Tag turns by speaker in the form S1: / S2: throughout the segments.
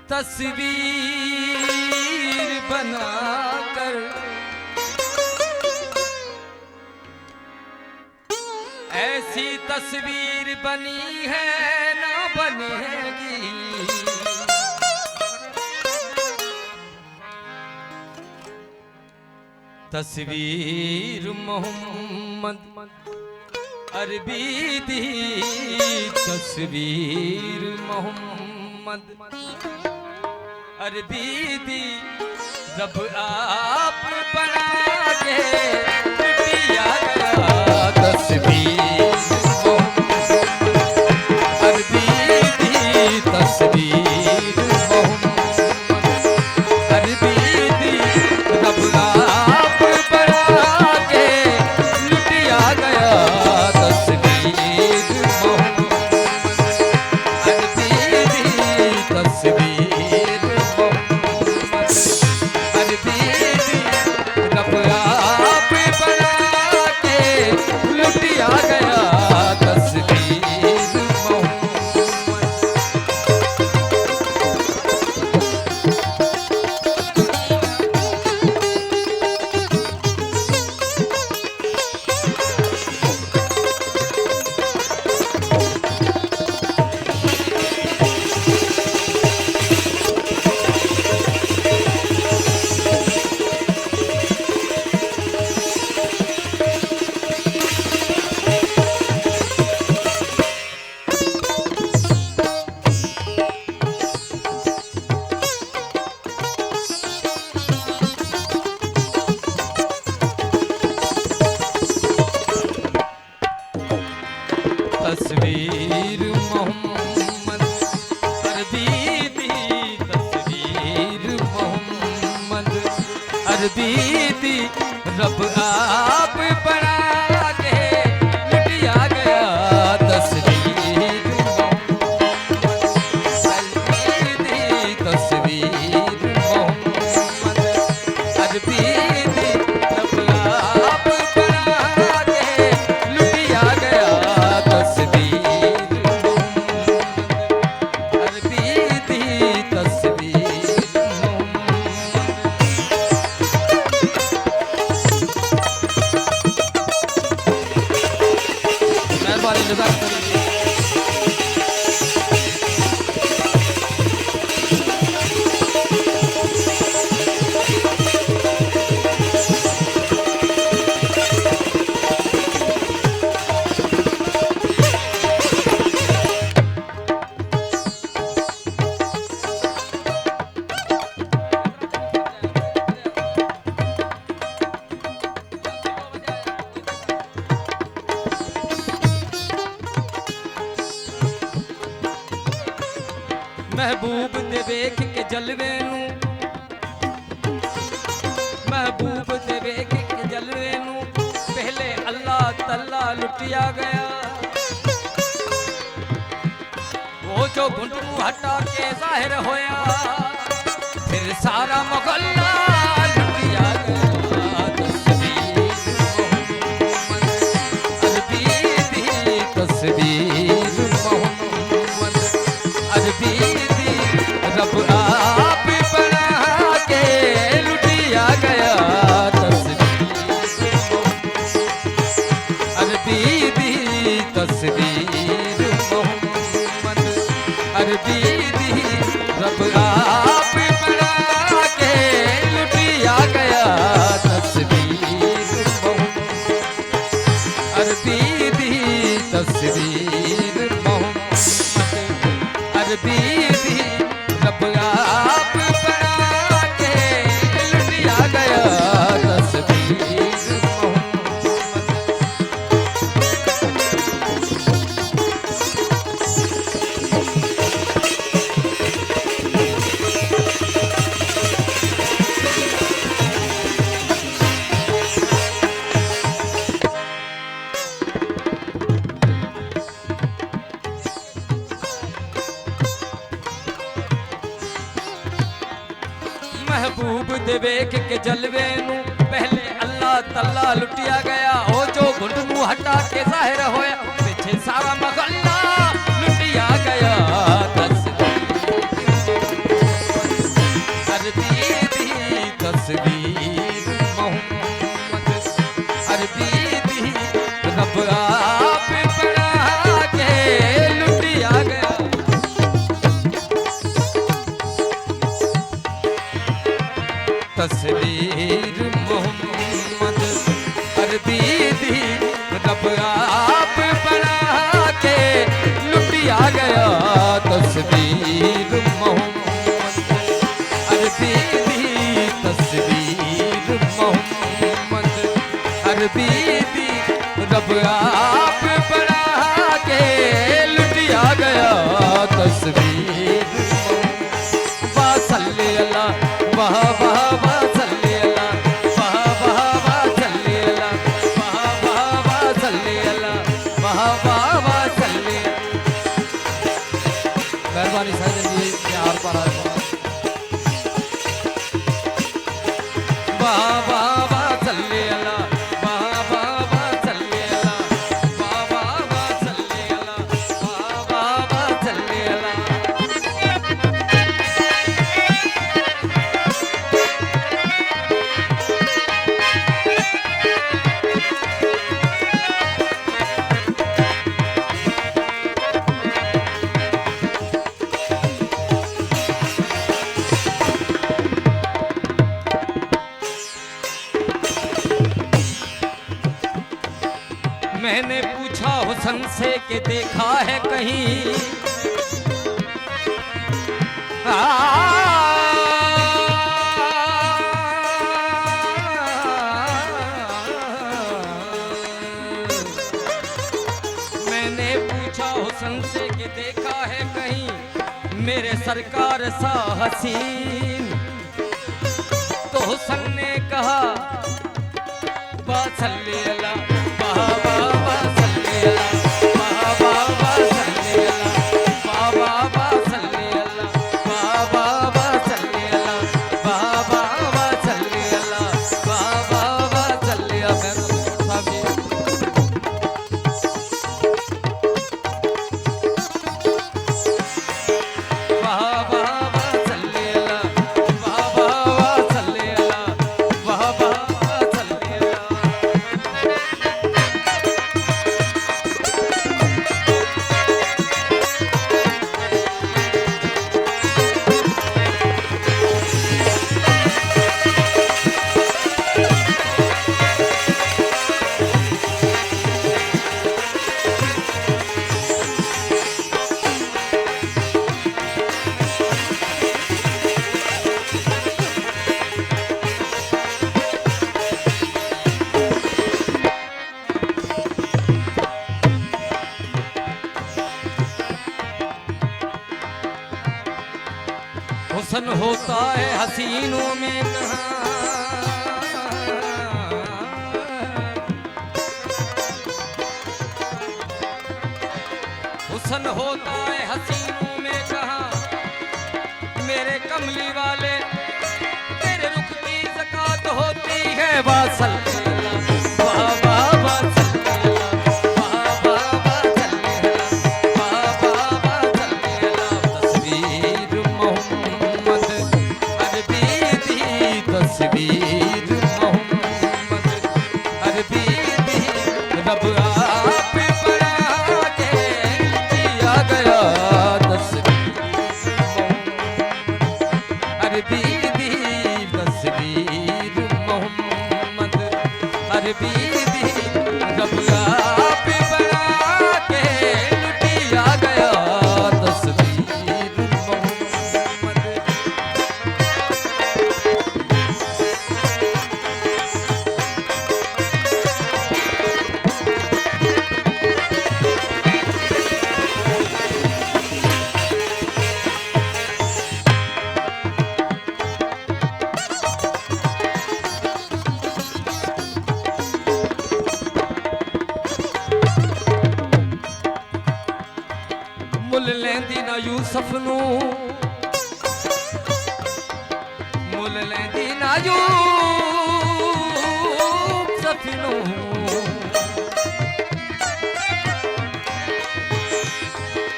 S1: तस्वीर बनाकर ऐसी तस्वीर बनी है ना बनेगी। तस्वीर मोहम्मद अरबी दी, तस्वीर मोहम्मद अरबी दी, जब आप बना के पिया गया। तस्वीर मोहम्मद अरबी दी, तस्वीर मोहम्मद अरबी दी, जब आप बना के लुटिया गया। तस्वीर मोहम्मद अरबी दी, तस्वीर तस्वीर मोहम्मद अरबी दी, तस्वीर मोहम्मद अरबी दी, रब आप बना के लुटिया गया। तस्वीर मोहम्मद अरबी दी, तस्वीर मोहम्मद अरबी दी, रब आप बना के लुटिया गया। महबूब दे वेख के जलवे नू, महबूब दे वेख के जलवे नू, पहले अल्लाह तल्ला लुटिया गया। वो जो घुंडू हटा के जाहिर होया, फिर सारा मोहल्ला लुटिया गया। तस्वीर मोहम्मद अरबी दी, रब आप बना के लुटिया गया। तस्वीर अरबी दी, तस्वीर मोहम्मद अरबी दी, रब आप बना के लुटिया गया। तस्वीर मोहम्मद अरबी दी, तस्वीर मोहम्मद अरबी दी, रब आप बना के लुटिया गया। तस्वीर महबूब दे वेख के जलवे नू, पहले अल्लाह तल्ला लुटिया गया। ओ जो घुंड नू हटा के जाहिर होया, पीछे सारा मोहल्ला लुटिया गया। तस्वीर मेहरबानी साइड लिए प्यार पर बाबा सल्ले अला बाबा सल्ले अला बाबा सल्ले अला बाबा सल्ले अला। मैंने पूछा हुसन से कि देखा है कहीं मैंने पूछा हुसन से कि देखा है कहीं मेरे सरकार सा हसीन। तो हुसन ने कहा बासल्ले अला बाबा सल्ले अला बाबा सल्ले अला बाबा सल्ले अला बाबा सल्ले अला बाबा सल्ले अला बाबा सल्ले अला। हुस्न होता है हसीनों में कहाँ, हुस्न होता है हसीनों में कहाँ, मेरे कमली वाले तेरे रुख की ज़कात होती है। वासल्ले तस्वीर मोहम्मद अरबी दी रब आप बना के दिया गया। अरबी दी तस्वीर मोहम्मद अरबी दी रब आप बना के दिया गया। तस्वीर मोहम्मद मुल लेंदी ना यूसुफ नू, मुल लेंदी ना यूसुफ नू,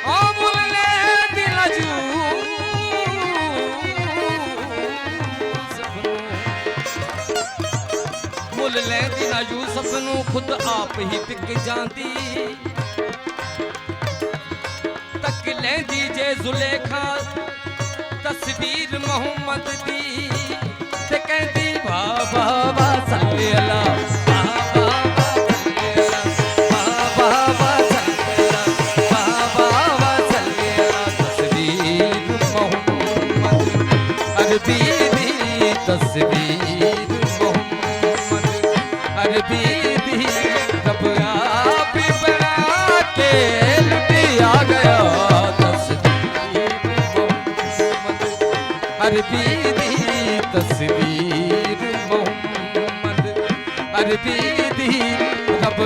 S1: ओ मुल लेंदी ना यूसुफ नू, मुल लेंदी ना यूसुफ नू खुद आप ही बिक जांदी। तक लेंदी जे जुलेखा तस्वीर मोहम्मद दी ते कहंदी बाबा सल्ले अला बाबा सल्ले अला बाबा सल्ले अला बाबा सल्ले अला। तस्वीर मोहम्मद अरबी दी तस्वीर मोहम्मद अरबी दी रब आप बना के लुटिया गया। अरबी दी तस्वीर मोहम्मद अरबी दी रब